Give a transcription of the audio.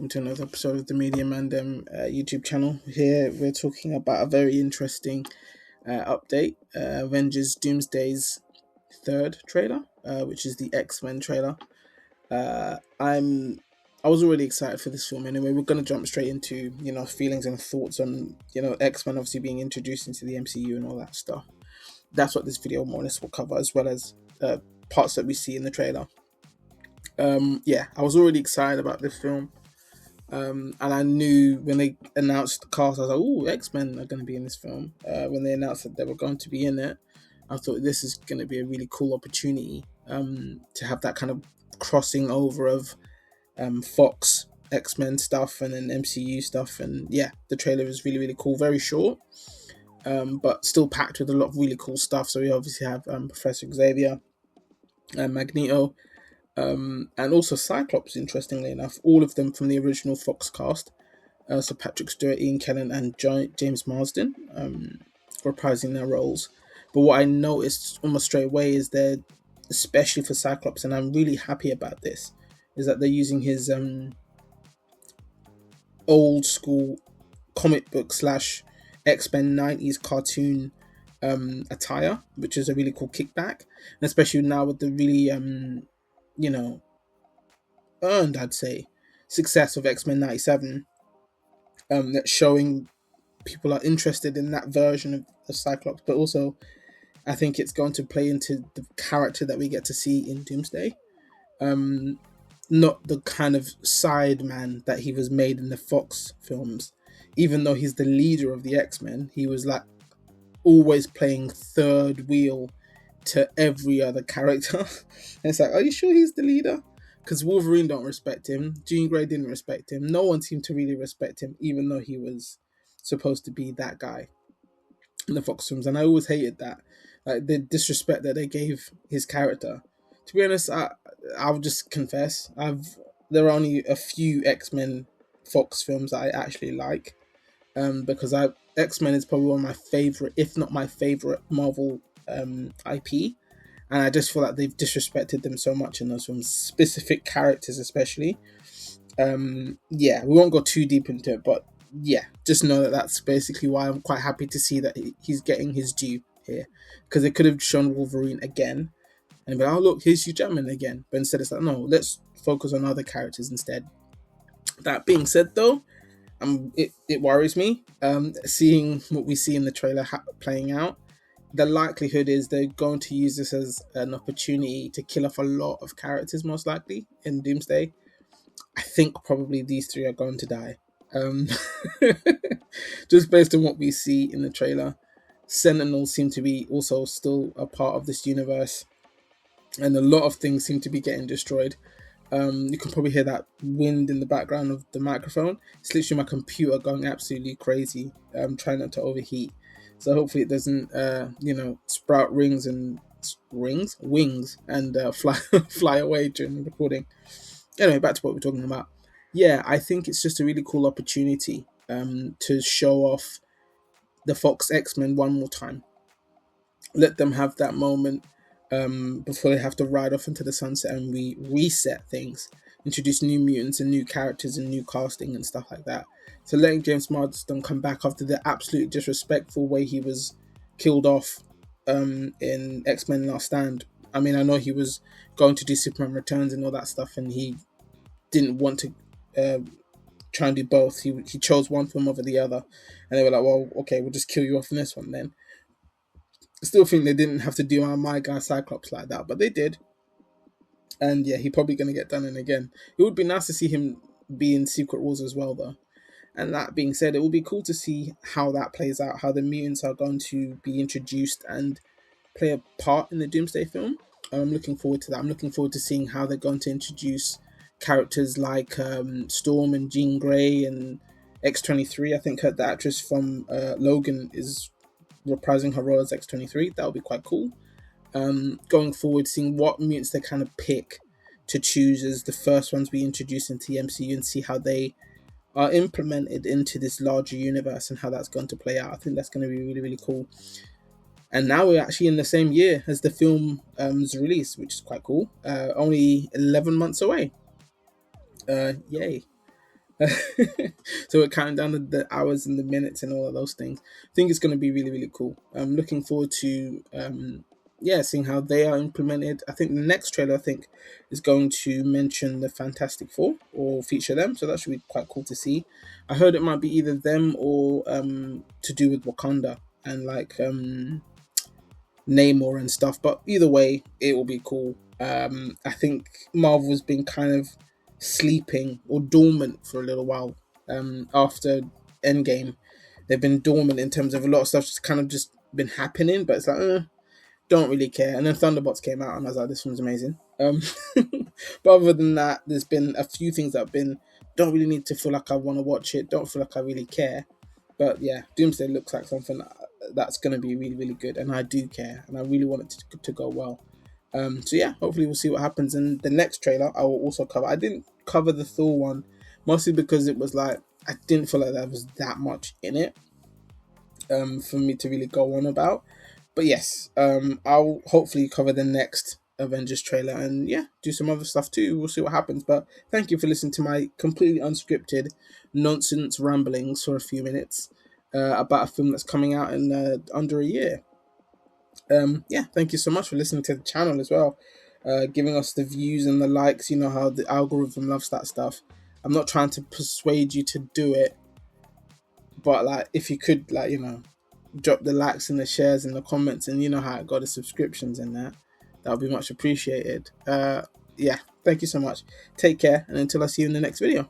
welcome to another episode of the Medium and YouTube channel. Here we're talking about a very interesting update, Avengers Doomsday's third trailer, which is the Xmen trailer. I was already excited for this film anyway. We're going to jump straight into feelings and thoughts on X-Men obviously being introduced into the MCU and all that stuff. That's what this video more or less will cover, as well as parts that we see in the trailer. I was already excited about this film, and I knew when they announced the cast, I was like, "Oh, X-Men are going to be in this film." When they announced that they were going to be in it, I thought this is going to be a really cool opportunity to have that kind of crossing over of Fox X-Men stuff and then MCU stuff. And yeah, the trailer is really, really cool. Very short, but still packed with a lot of really cool stuff. So we obviously have Professor Xavier, Magneto, and also Cyclops, interestingly enough, all of them from the original Fox cast. So Patrick Stewart, Ian Kellen, and James Marsden reprising their roles. But what I noticed almost straight away is that, especially for Cyclops, and I'm really happy about this, is that they're using his old school comic book / X-Men 90s cartoon attire, which is a really cool kickback, and especially now with the really earned, I'd say, success of X-Men 97, that's showing people are interested in that version of Cyclops, but also I think it's going to play into the character that we get to see in Doomsday. Not the kind of side man that he was made in the Fox films. Even though he's the leader of the X-Men, he was like always playing third wheel to every other character. And it's like, are you sure he's the leader? Because Wolverine don't respect him, Jean Grey didn't respect him, no one seemed to really respect him, even though he was supposed to be that guy in the Fox films. And I always hated that, like the disrespect that they gave his character. To be honest, I'll just confess, there are only a few X-Men Fox films that I actually like, because X-Men is probably one of my favorite, if not my favorite, Marvel IP, and I just feel like they've disrespected them so much in those films, specific characters especially. We won't go too deep into it, but yeah, just know that that's basically why I'm quite happy to see that he's getting his due here, because they could have shown Wolverine again and be like, oh look, here's Hugh Jackman again, but instead it's like, no, let's focus on other characters instead. That being said, though, it worries me seeing what we see in the trailer playing out. The likelihood is they're going to use this as an opportunity to kill off a lot of characters, most likely, in Doomsday. I think probably these three are going to die. Just based on what we see in the trailer. Sentinels seem to be also still a part of this universe, and a lot of things seem to be getting destroyed. You can probably hear that wind in the background of the microphone. It's literally my computer going absolutely crazy. I'm trying not to overheat. So hopefully it doesn't, sprout wings and fly away during the recording. Anyway, back to what we're talking about. Yeah, I think it's just a really cool opportunity to show off the Fox X-Men one more time. Let them have that moment before they have to ride off into the sunset and we reset things, introduce new mutants and new characters and new casting and stuff like that. So letting James Marsden come back after the absolute disrespectful way he was killed off in X-Men Last Stand. I mean, I know he was going to do Superman Returns and all that stuff, and he didn't want to try and do both. He chose one film over the other, and they were like, well, okay, we'll just kill you off in this one then. I still think they didn't have to do my guy Cyclops like that, but they did. And yeah, he's probably going to get done in again. It would be nice to see him be in Secret Wars as well, though. And that being said, it will be cool to see how that plays out, how the mutants are going to be introduced and play a part in the Doomsday film. I'm looking forward to that. I'm looking forward to seeing how they're going to introduce characters like Storm and Jean Grey and X-23. I think the actress from Logan is reprising her role as X-23. That would be quite cool. Going forward, seeing what mutants they kind of pick to choose as the first ones we introduce into the MCU and see how they are implemented into this larger universe and how that's going to play out. I think that's going to be really, really cool. And now we're actually in the same year as the film's release, which is quite cool. Only 11 months away. Yay. So we're counting down the hours and the minutes and all of those things. I think it's going to be really, really cool. I'm looking forward to yeah, seeing how they are implemented. I think the next trailer, I think, is going to mention the Fantastic Four or feature them, so that should be quite cool to see. I heard it might be either them or to do with Wakanda and like Namor and stuff. But either way, it will be cool. I think Marvel's been kind of sleeping or dormant for a little while. After Endgame, they've been dormant in terms of a lot of stuff just kind of just been happening, but it's like don't really care. And then Thunderbolts came out, and I was like, this one's amazing. But other than that, there's been a few things that have been don't really need to feel like I want to watch it. Don't feel like I really care. But yeah, Doomsday looks like something that's going to be really, really good, and I do care, and I really want it to go well. So yeah, hopefully we'll see what happens. And the next trailer I will also cover. I didn't cover the Thor one, mostly because it was like I didn't feel like there was that much in it for me to really go on about. But yes, I'll hopefully cover the next Avengers trailer and yeah, do some other stuff too. We'll see what happens. But thank you for listening to my completely unscripted nonsense ramblings for a few minutes about a film that's coming out in under a year. Yeah, thank you so much for listening to the channel as well, giving us the views and the likes. You know how the algorithm loves that stuff. I'm not trying to persuade you to do it, but like if you could, like, you know, drop the likes and the shares and the comments, and you know how I got the subscriptions and that would be much appreciated. Yeah, thank you so much. Take care, and until I see you in the next video.